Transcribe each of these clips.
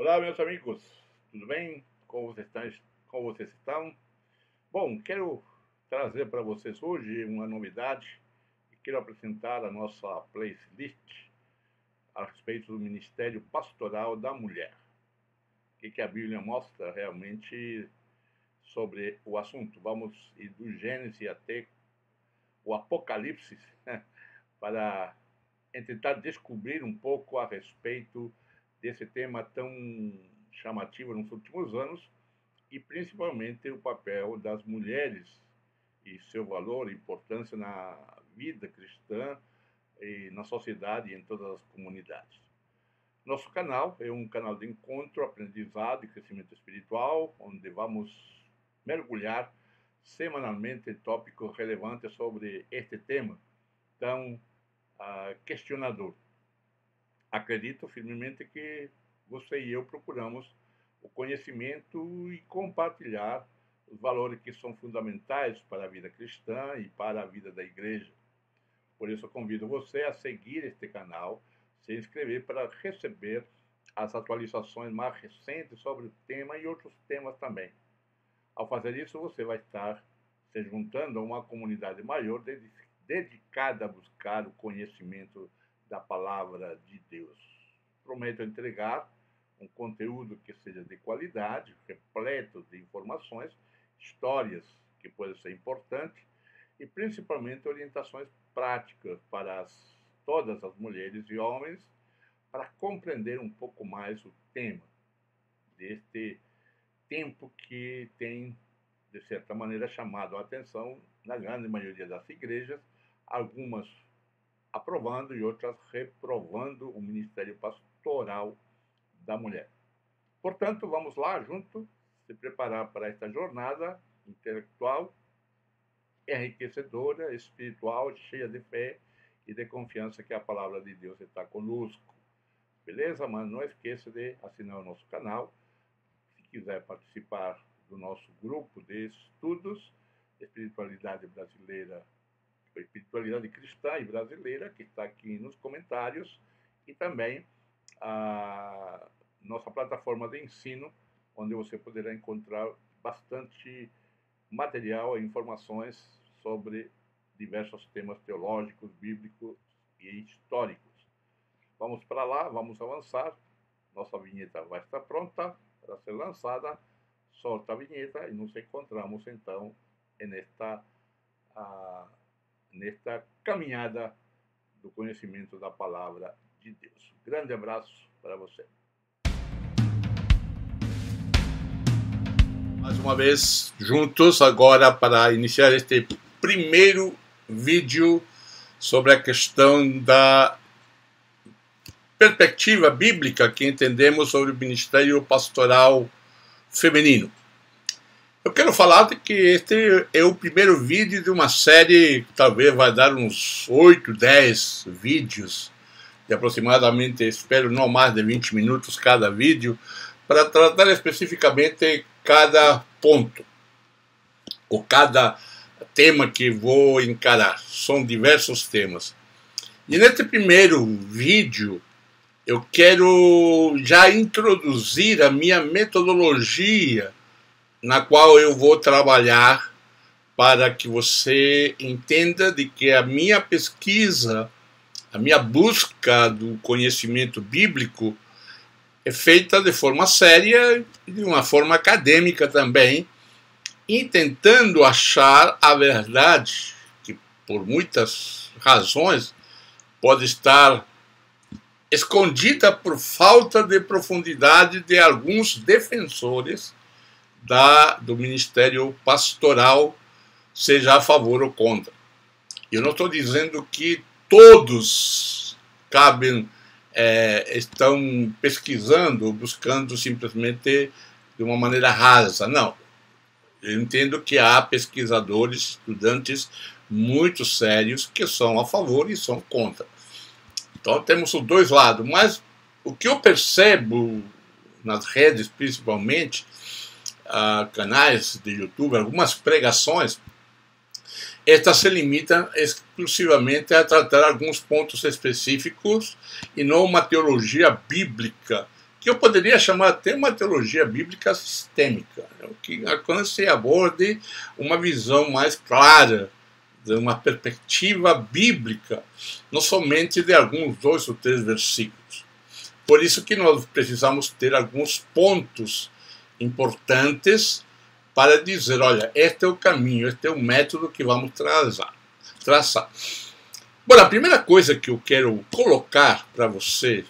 Olá, meus amigos, tudo bem? Como vocês estão? Bom, quero trazer para vocês hoje uma novidade e quero apresentar a nossa playlist a respeito do Ministério Pastoral da Mulher. O que a Bíblia mostra realmente sobre o assunto? Vamos ir do Gênesis até o Apocalipse para tentar descobrir um pouco a respeito desse tema tão chamativo nos últimos anos e principalmente o papel das mulheres e seu valor e importância na vida cristã e na sociedade e em todas as comunidades. Nosso canal é um canal de encontro, aprendizado e crescimento espiritual, onde vamos mergulhar semanalmente em tópicos relevantes sobre este tema tão questionador. Acredito firmemente que você e eu procuramos o conhecimento e compartilhar os valores que são fundamentais para a vida cristã e para a vida da igreja. Por isso, eu convido você a seguir este canal, se inscrever para receber as atualizações mais recentes sobre o tema e outros temas também. Ao fazer isso, você vai estar se juntando a uma comunidade maior dedicada a buscar o conhecimento da palavra de Deus. Prometo entregar um conteúdo que seja de qualidade, repleto de informações, histórias que podem ser importantes e principalmente orientações práticas para todas as mulheres e homens para compreender um pouco mais o tema deste tempo que tem, de certa maneira, chamado a atenção na grande maioria das igrejas, algumas aprovando e outras reprovando o ministério pastoral da mulher. Portanto, vamos lá junto se preparar para esta jornada intelectual, enriquecedora, espiritual, cheia de fé e de confiança que a palavra de Deus está conosco. Beleza? Mas não esqueça de assinar o nosso canal. Se quiser participar do nosso grupo de estudos, espiritualidade brasileira, espiritualidade cristã e brasileira, que está aqui nos comentários, e também a nossa plataforma de ensino, onde você poderá encontrar bastante material e informações sobre diversos temas teológicos, bíblicos e históricos. Vamos para lá, vamos avançar. Nossa vinheta vai estar pronta para ser lançada. Solta a vinheta e nos encontramos então nesta caminhada do conhecimento da palavra de Deus. Grande abraço para você. Mais uma vez, juntos agora para iniciar este primeiro vídeo sobre a questão da perspectiva bíblica que entendemos sobre o ministério pastoral feminino. Eu quero falar de que este é o primeiro vídeo de uma série que talvez vai dar uns 8, 10 vídeos, de aproximadamente, espero, não mais de 20 minutos cada vídeo, para tratar especificamente cada ponto, ou cada tema que vou encarar. São diversos temas. E neste primeiro vídeo, eu quero já introduzir a minha metodologia na qual eu vou trabalhar para que você entenda de que a minha pesquisa, a minha busca do conhecimento bíblico é feita de forma séria e de uma forma acadêmica também, e tentando achar a verdade, que por muitas razões pode estar escondida por falta de profundidade de alguns defensores do ministério pastoral, seja a favor ou contra. Eu não estou dizendo que todos estão pesquisando ou buscando simplesmente de uma maneira rasa, não. Eu entendo que há pesquisadores, estudantes muito sérios que são a favor e são contra. Então temos os dois lados, mas o que eu percebo nas redes, principalmente, canais de YouTube, algumas pregações, estas se limitam exclusivamente a tratar alguns pontos específicos e não uma teologia bíblica que eu poderia chamar até uma teologia bíblica sistêmica, né? Que alcance e aborde uma visão mais clara, de uma perspectiva bíblica, não somente de alguns 2 ou 3 versículos. Por isso que nós precisamos ter alguns pontos importantes para dizer, olha, este é o caminho, este é o método que vamos traçar. Bom, a primeira coisa que eu quero colocar para você,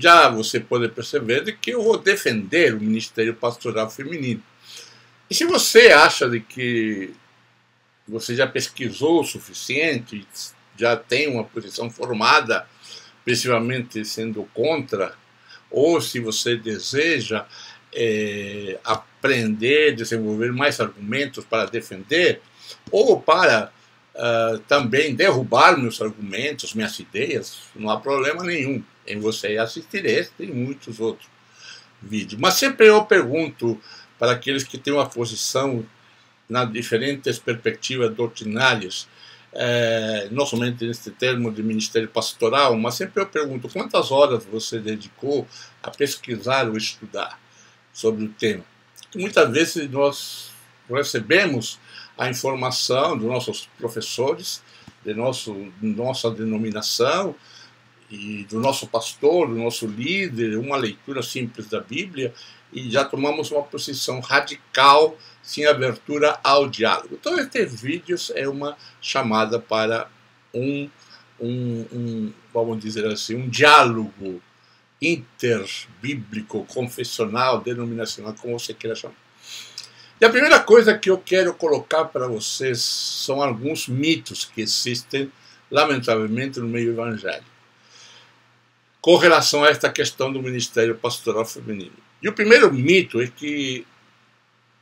já você pode perceber de que eu vou defender o Ministério Pastoral Feminino. E se você acha de que você já pesquisou o suficiente, já tem uma posição formada, principalmente sendo contra, ou se você deseja aprender, desenvolver mais argumentos para defender, ou para também derrubar meus argumentos, minhas ideias, não há problema nenhum em você assistir este e muitos outros vídeos. Mas sempre eu pergunto para aqueles que têm uma posição nas diferentes perspectivas doutrinárias, não somente neste termo de ministério pastoral, mas sempre eu pergunto quantas horas você dedicou a pesquisar ou estudar sobre o tema. Muitas vezes nós recebemos a informação dos nossos professores, de nossa denominação, e do nosso pastor, do nosso líder, uma leitura simples da Bíblia, e já tomamos uma posição radical, sem abertura ao diálogo. Então, estes vídeos é uma chamada para vamos dizer assim, um diálogo interbíblico, confessional, denominacional, como você queira chamar. E a primeira coisa que eu quero colocar para vocês são alguns mitos que existem, lamentavelmente, no meio evangélico, com relação a esta questão do ministério pastoral feminino. E o primeiro mito é que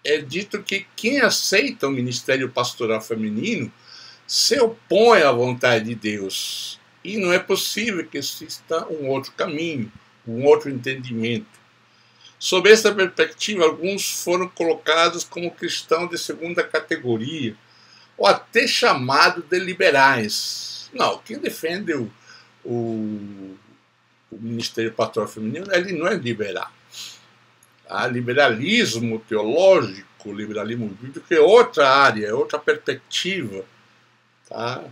é dito que quem aceita o ministério pastoral feminino se opõe à vontade de Deus. E não é possível que exista um outro caminho, um outro entendimento. Sob essa perspectiva, alguns foram colocados como cristãos de segunda categoria, ou até chamados de liberais. Não, quem defende o ministério pastoral feminino, ele não é liberal. Liberalismo teológico, liberalismo bíblico é outra área, é outra perspectiva. Tá?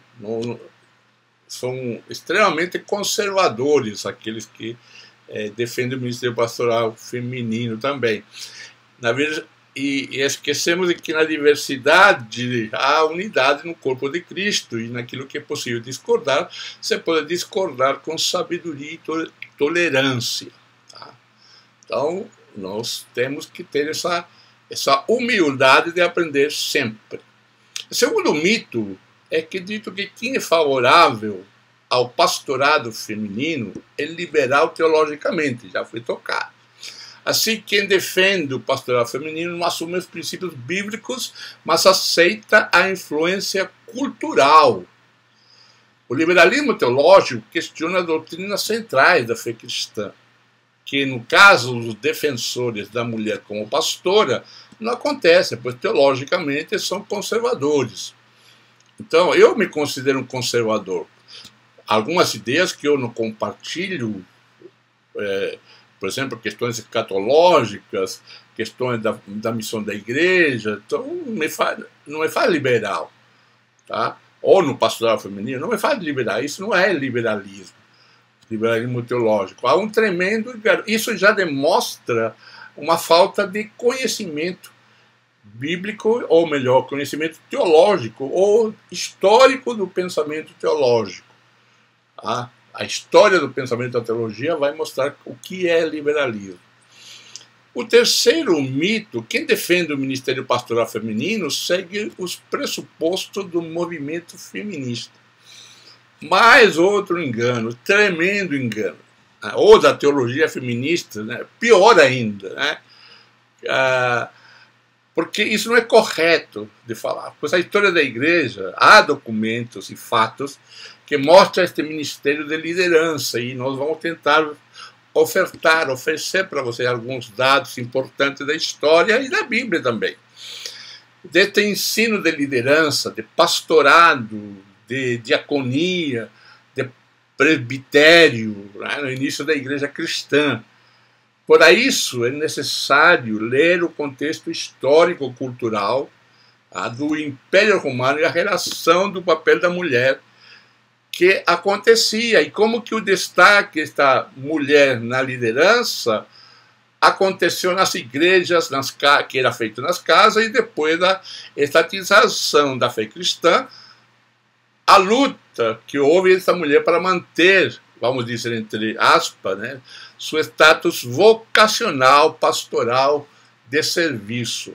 São extremamente conservadores aqueles que defendem o ministério pastoral feminino também. Na verdade, e esquecemos de que na diversidade há unidade no corpo de Cristo, e naquilo que é possível discordar, você pode discordar com sabedoria e tolerância. Tá? Então, nós temos que ter essa humildade de aprender sempre. O segundo mito é que dito que quem é favorável ao pastorado feminino é liberal teologicamente, já foi tocado. Assim, quem defende o pastorado feminino não assume os princípios bíblicos, mas aceita a influência cultural. O liberalismo teológico questiona as doutrinas centrais da fé cristã, que no caso dos defensores da mulher como pastora, não acontece, pois teologicamente são conservadores. Então, eu me considero um conservador. Algumas ideias que eu não compartilho, por exemplo, questões escatológicas, questões da missão da igreja, então não me faz liberal. Tá? Ou no pastoral feminino, não me faz liberal. Isso não é liberalismo teológico. Há um tremendo... Isso já demonstra uma falta de conhecimento bíblico, ou melhor, conhecimento teológico, ou histórico do pensamento teológico. Tá? A história do pensamento da teologia vai mostrar o que é liberalismo. O terceiro mito, quem defende o ministério pastoral feminino segue os pressupostos do movimento feminista. Mais outro engano, tremendo engano. Ou da teologia feminista, né? Pior ainda, né? Porque isso não é correto de falar. Pois a história da igreja, há documentos e fatos que mostram este ministério de liderança, e nós vamos tentar oferecer para você alguns dados importantes da história e da Bíblia também. Deste ensino de liderança, de pastorado, de diaconia, de presbitério, né, no início da igreja cristã. Por isso é necessário ler o contexto histórico-cultural do Império Romano e a relação do papel da mulher que acontecia e como que o destaque desta mulher na liderança aconteceu nas igrejas, que era feito nas casas, e depois da estatização da fé cristã, a luta que houve essa mulher para manter, vamos dizer entre aspas, né, seu status vocacional, pastoral, de serviço.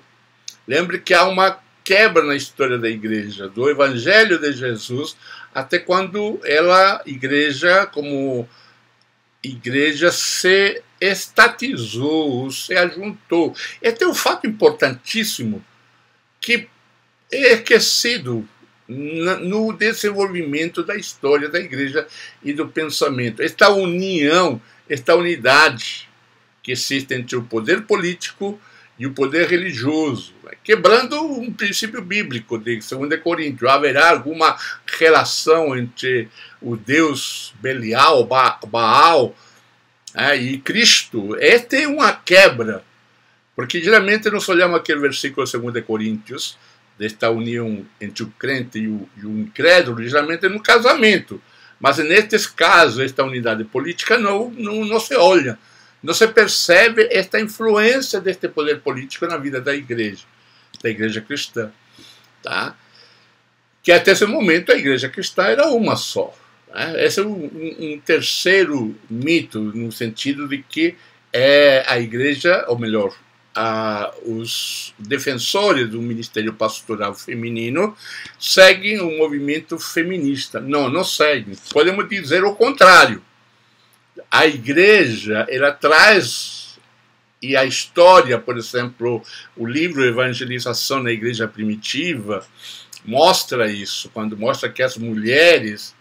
Lembre que há uma quebra na história da igreja, do Evangelho de Jesus, até quando ela, igreja, como igreja, se estatizou, se ajuntou. E tem um fato importantíssimo que é esquecido no desenvolvimento da história da igreja e do pensamento. Esta união, esta unidade que existe entre o poder político e o poder religioso, quebrando um princípio bíblico de 2 Coríntios. Haverá alguma relação entre o Deus Belial, Baal, e Cristo? Esta é uma quebra, porque geralmente nós olhamos aquele versículo de 2 Coríntios, desta união entre o crente e o incrédulo, geralmente no casamento. Mas nestes casos, esta unidade política não se olha. Não se percebe esta influência deste poder político na vida da igreja cristã. Tá? Que até esse momento a igreja cristã era uma só. Né? Esse é um terceiro mito, no sentido de que a igreja, ou melhor, os defensores do ministério pastoral feminino seguem o movimento feminista. Não seguem. Podemos dizer o contrário. A igreja, ela traz, e a história, por exemplo, o livro Evangelização na Igreja Primitiva, mostra isso, quando mostra que as mulheres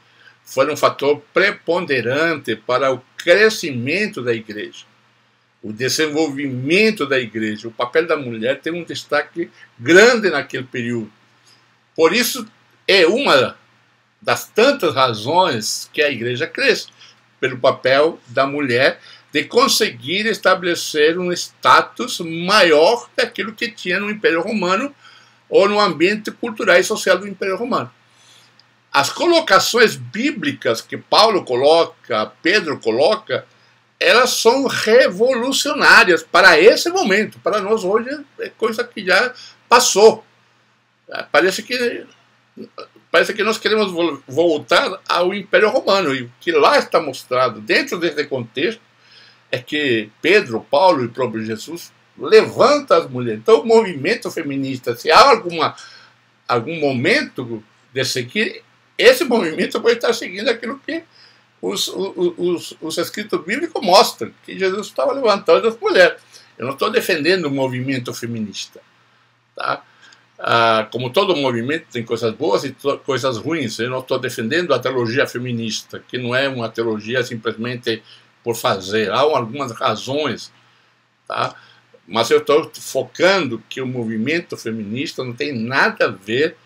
foram um fator preponderante para o crescimento da igreja, o desenvolvimento da igreja. O papel da mulher tem um destaque grande naquele período. Por isso, é uma das tantas razões que a igreja cresce, pelo papel da mulher de conseguir estabelecer um status maior daquilo que tinha no Império Romano ou no ambiente cultural e social do Império Romano. As colocações bíblicas que Paulo coloca, Pedro coloca, elas são revolucionárias para esse momento. Para nós hoje é coisa que já passou. Parece que nós queremos voltar ao Império Romano. E o que lá está mostrado dentro desse contexto é que Pedro, Paulo e o próprio Jesus levanta as mulheres. Então o movimento feminista, se há algum momento de seguir, esse movimento pode estar seguindo aquilo que os escritos bíblicos mostram, que Jesus estava levantando as mulheres. Eu não estou defendendo o movimento feminista, tá? Como todo movimento tem coisas boas e coisas ruins. Eu não estou defendendo a teologia feminista, que não é uma teologia simplesmente por fazer. Há algumas razões, tá? Mas eu estou focando que o movimento feminista não tem nada a ver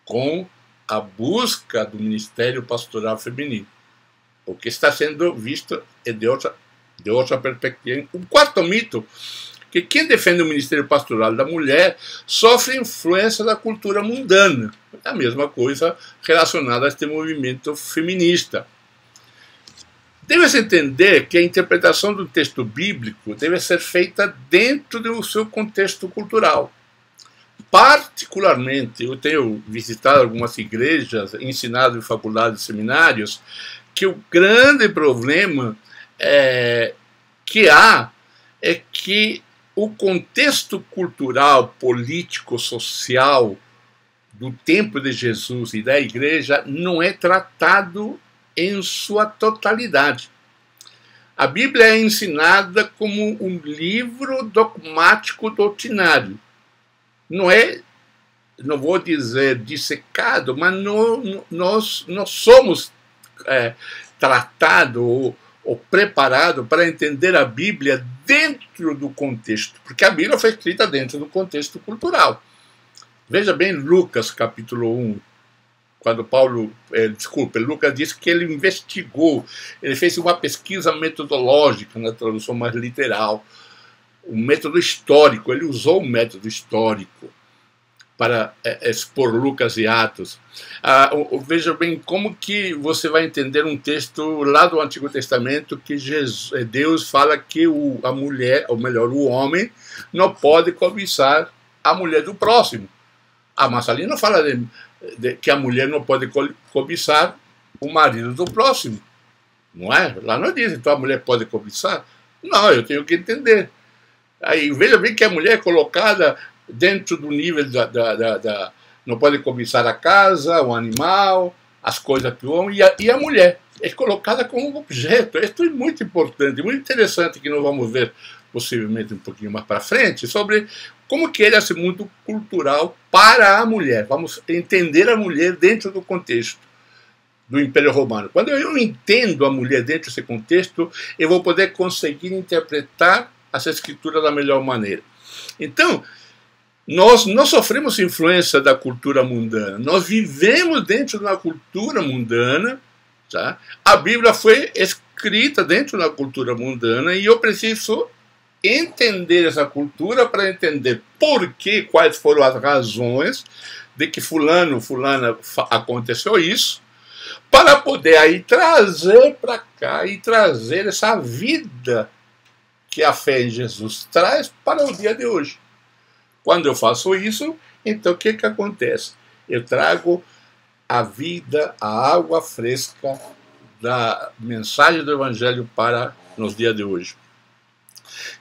com a busca do ministério pastoral feminino. O que está sendo visto é de outra perspectiva. O quarto mito, que quem defende o ministério pastoral da mulher sofre influência da cultura mundana. É a mesma coisa relacionada a este movimento feminista. Deve-se entender que a interpretação do texto bíblico deve ser feita dentro do seu contexto cultural. Particularmente, eu tenho visitado algumas igrejas, ensinado em faculdades e seminários, que o grande problema que há é que o contexto cultural, político, social do tempo de Jesus e da igreja não é tratado em sua totalidade. A Bíblia é ensinada como um livro dogmático doutrinário. Não vou dizer dissecado, mas nós somos tratados ou preparados para entender a Bíblia dentro do contexto, porque a Bíblia foi escrita dentro do contexto cultural. Veja bem Lucas capítulo 1. quando Lucas disse que ele investigou, ele fez uma pesquisa metodológica, na tradução mais literal, um método histórico, ele usou um método histórico para expor Lucas e Atos. Veja bem como que você vai entender um texto lá do Antigo Testamento que Deus fala que a mulher, ou melhor, o homem, não pode cobiçar a mulher do próximo. Mas ali não fala que a mulher não pode cobiçar o marido do próximo. Não é? Lá não diz, então a mulher pode cobiçar. Não, eu tenho que entender. Aí veja bem que a mulher é colocada dentro do nível não pode cobiçar a casa, o animal, as coisas que o homem, e a mulher é colocada como um objeto. Isso é muito importante, muito interessante, que nós vamos ver possivelmente um pouquinho mais para frente, sobre como que era esse mundo cultural para a mulher. Vamos entender a mulher dentro do contexto do Império Romano. Quando eu entendo a mulher dentro desse contexto, eu vou poder conseguir interpretar essa escritura da melhor maneira. Então, nós não sofremos influência da cultura mundana, nós vivemos dentro de uma cultura mundana, tá? A Bíblia foi escrita dentro da cultura mundana e eu preciso entender essa cultura para entender quais foram as razões de que fulana aconteceu isso, para poder aí trazer para cá e trazer essa vida que a fé em Jesus traz para o dia de hoje. Quando eu faço isso, então o que acontece? Eu trago a vida, a água fresca da mensagem do Evangelho para nos dias de hoje.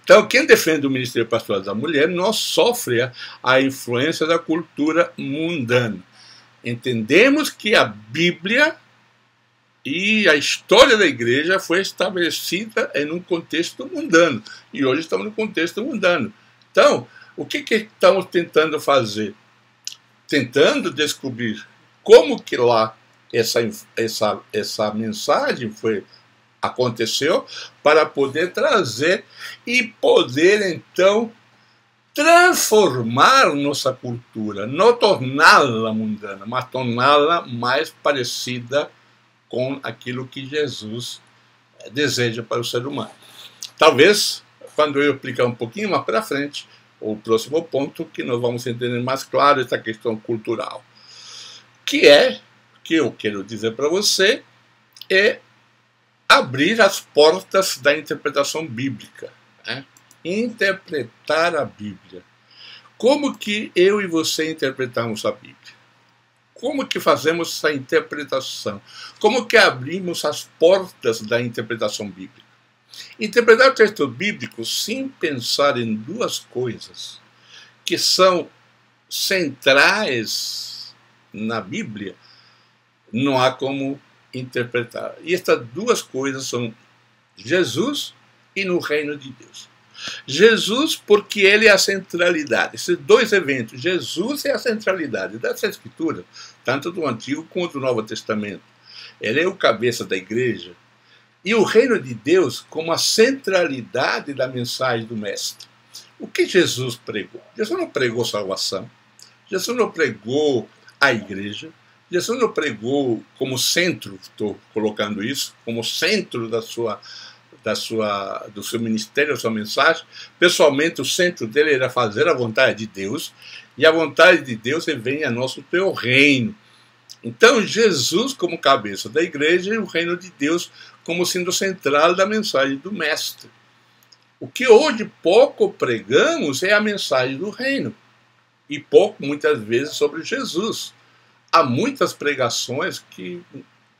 Então, quem defende o ministério pastoral da mulher não sofre a influência da cultura mundana. Entendemos que a Bíblia e a história da igreja foi estabelecida em um contexto mundano. E hoje estamos no contexto mundano. Então, o que estamos tentando fazer? Tentando descobrir como que lá essa mensagem aconteceu, para poder trazer e poder, então, transformar nossa cultura, não torná-la mundana, mas torná-la mais parecida com aquilo que Jesus deseja para o ser humano. Talvez, quando eu explicar um pouquinho mais para frente, o próximo ponto, que nós vamos entender mais claro essa questão cultural. Que eu quero dizer para você, é abrir as portas da interpretação bíblica. Né? Interpretar a Bíblia. Como que eu e você interpretamos a Bíblia? Como que fazemos essa interpretação? Como que abrimos as portas da interpretação bíblica? Interpretar o texto bíblico sem pensar em duas coisas que são centrais na Bíblia, não há como interpretar. E estas duas coisas são Jesus e no reino de Deus. Jesus, porque ele é a centralidade. Esses dois eventos, Jesus é a centralidade dessa escritura, tanto do Antigo como do Novo Testamento. Ele é o cabeça da igreja. E o reino de Deus como a centralidade da mensagem do Mestre. O que Jesus pregou? Jesus não pregou salvação. Jesus não pregou a igreja. Jesus não pregou como centro, estou colocando isso, como centro do seu ministério, da sua mensagem. Pessoalmente, o centro dele era fazer a vontade de Deus, e a vontade de é venha a nosso teu reino. Então, Jesus como cabeça da igreja e o reino de Deus como sendo central da mensagem do Mestre. O que hoje pouco pregamos é a mensagem do reino, e pouco, muitas vezes, sobre Jesus. Há muitas pregações que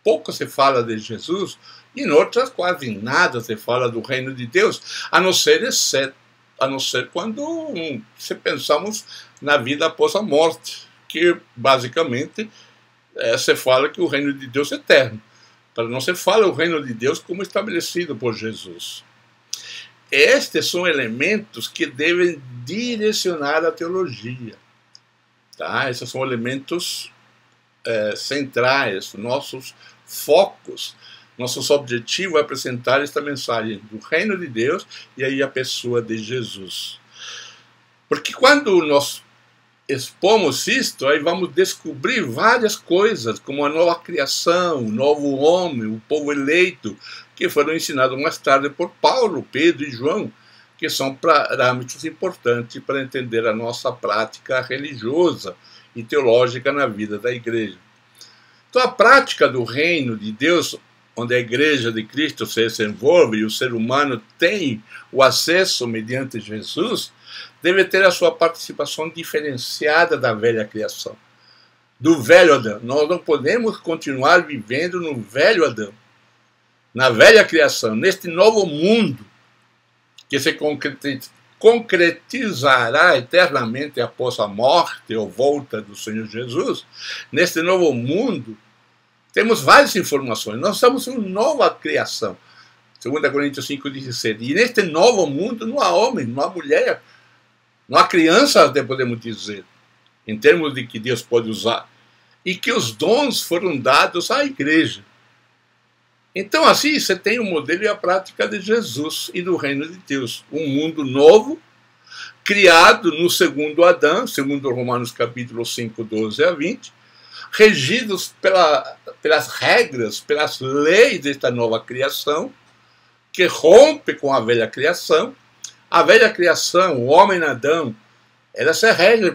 pouco se fala de Jesus, e em outras quase nada se fala do reino de Deus, a não ser quando se pensamos na vida após a morte, que basicamente se fala que o reino de Deus é eterno. Para não se fala o reino de Deus como estabelecido por Jesus. Estes são elementos que devem direcionar a teologia. Tá? Esses são elementos centrais, nossos focos. Nossos objetivos é apresentar esta mensagem do reino de Deus e aí a pessoa de Jesus. Porque quando nós expomos isto, aí vamos descobrir várias coisas, como a nova criação, o novo homem, o povo eleito, que foram ensinados mais tarde por Paulo, Pedro e João, que são parâmetros importantes para entender a nossa prática religiosa e teológica na vida da igreja. Então, a prática do reino de Deus, onde a igreja de Cristo se desenvolve e o ser humano tem o acesso mediante Jesus, deve ter a sua participação diferenciada da velha criação, do velho Adão. Nós não podemos continuar vivendo no velho Adão, na velha criação, neste novo mundo que se concretizará eternamente após a morte ou volta do Senhor Jesus. Neste novo mundo, temos várias informações. Nós estamos em uma nova criação. 2 Coríntios 5,17. E neste novo mundo não há homem, não há mulher, não há criança, até podemos dizer, em termos de que Deus pode usar. E que os dons foram dados à igreja. Então, assim, você tem o modelo e a prática de Jesus e do reino de Deus. Um mundo novo, criado no segundo Adão, segundo Romanos capítulo 5, 12 a 20, regidos pelas regras, pelas leis desta nova criação, que rompe com a velha criação. A velha criação, o homem Adão, ela se rege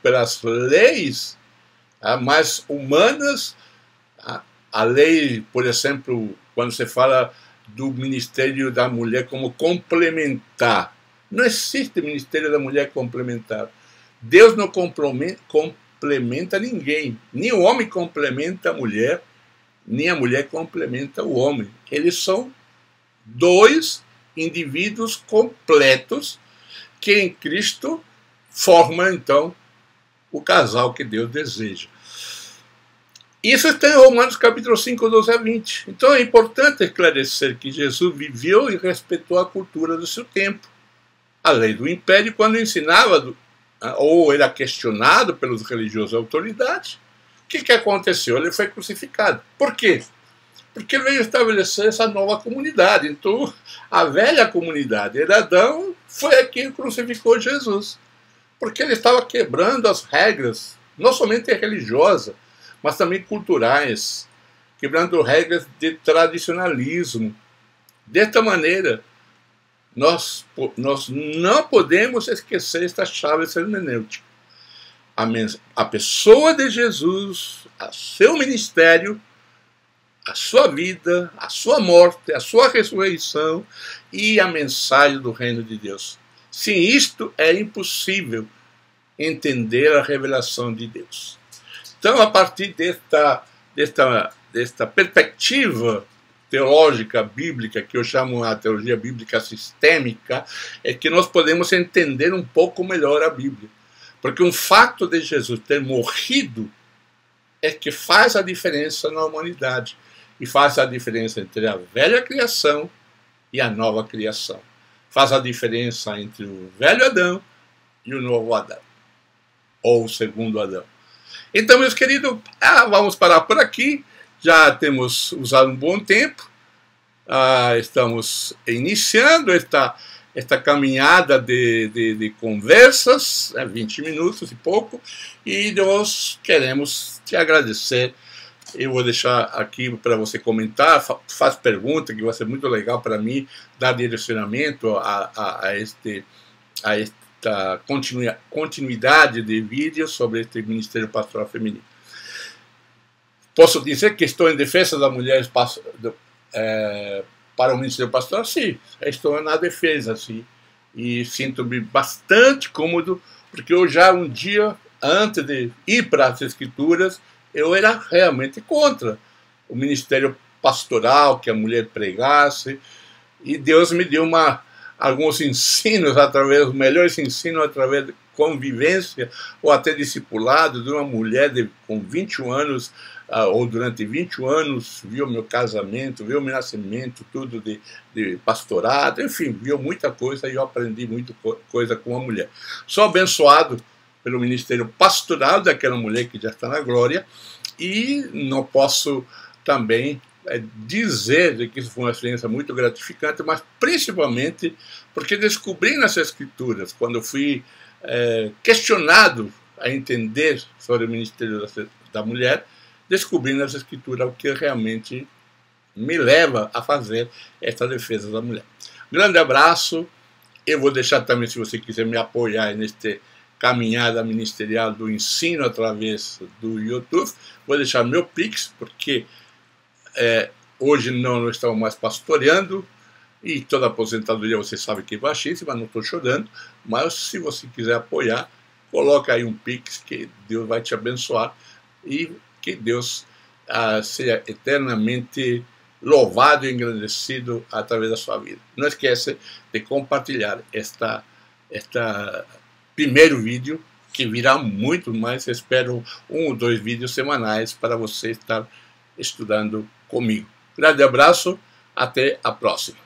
pelas leis mais humanas. A lei, por exemplo, quando se fala do ministério da mulher como complementar, não existe ministério da mulher complementar. Deus não complementa ninguém. Nem o homem complementa a mulher, nem a mulher complementa o homem. Eles são dois indivíduos completos que em Cristo formam, então, o casal que Deus deseja. Isso está em Romanos capítulo 5, 12 a 20. Então é importante esclarecer que Jesus viveu e respeitou a cultura do seu tempo. A lei do império, quando ensinava ou era questionado pelos religiosos autoridades, o que aconteceu? Ele foi crucificado. Por quê? Porque veio estabelecer essa nova comunidade. Então, a velha comunidade, Adão, foi a quem crucificou Jesus. Porque ele estava quebrando as regras, não somente religiosas, mas também culturais, quebrando regras de tradicionalismo. Desta maneira, nós não podemos esquecer esta chave hermenêutica. A pessoa de Jesus, o seu ministério, a sua vida, a sua morte, a sua ressurreição e a mensagem do reino de Deus. Sem isto é impossível entender a revelação de Deus. Então, a partir desta perspectiva teológica bíblica, que eu chamo a teologia bíblica sistêmica, é que nós podemos entender um pouco melhor a Bíblia. Porque um fato de Jesus ter morrido é que faz a diferença na humanidade. E faz a diferença entre a velha criação e a nova criação. Faz a diferença entre o velho Adão e o novo Adão. Ou o segundo Adão. Então, meus queridos, vamos parar por aqui. Já temos usado um bom tempo. Estamos iniciando esta caminhada de conversas, 20 minutos e pouco, e nós queremos te agradecer. Eu vou deixar aqui para você comentar, faz pergunta, que vai ser muito legal para mim, dar direcionamento a esta continuidade de vídeos sobre este Ministério Pastoral Feminino. Posso dizer que estou em defesa das mulheres para o Ministério Pastoral? Sim, estou na defesa, sim. E sinto-me bastante cômodo, porque eu já um dia, antes de ir para as Escrituras, eu era realmente contra o ministério pastoral, que a mulher pregasse, e Deus me deu alguns ensinos, os melhores ensinos através de convivência ou até discipulado de uma mulher com 21 anos, ou durante 21 anos, viu meu casamento, viu meu nascimento, tudo de pastorado, enfim, viu muita coisa e eu aprendi muita coisa com a mulher. Sou abençoado pelo ministério pastoral daquela mulher que já está na glória, e não posso também dizer que isso foi uma experiência muito gratificante, mas principalmente porque descobri nas Escrituras, quando fui questionado a entender sobre o Ministério da Mulher, descobrindo nas Escrituras o que realmente me leva a fazer essa defesa da mulher. Grande abraço. Eu vou deixar também, se você quiser me apoiar neste caminhada ministerial do ensino através do YouTube, vou deixar meu Pix, porque hoje não estamos mais pastoreando, e toda aposentadoria você sabe que é baixíssima, não estou chorando, mas se você quiser apoiar, coloca aí um Pix, que Deus vai te abençoar, e que Deus seja eternamente louvado e engrandecido através da sua vida. Não esqueça de compartilhar esta primeiro vídeo, que virá muito mais. Espero 1 ou 2 vídeos semanais para você estar estudando comigo. Grande abraço, até a próxima.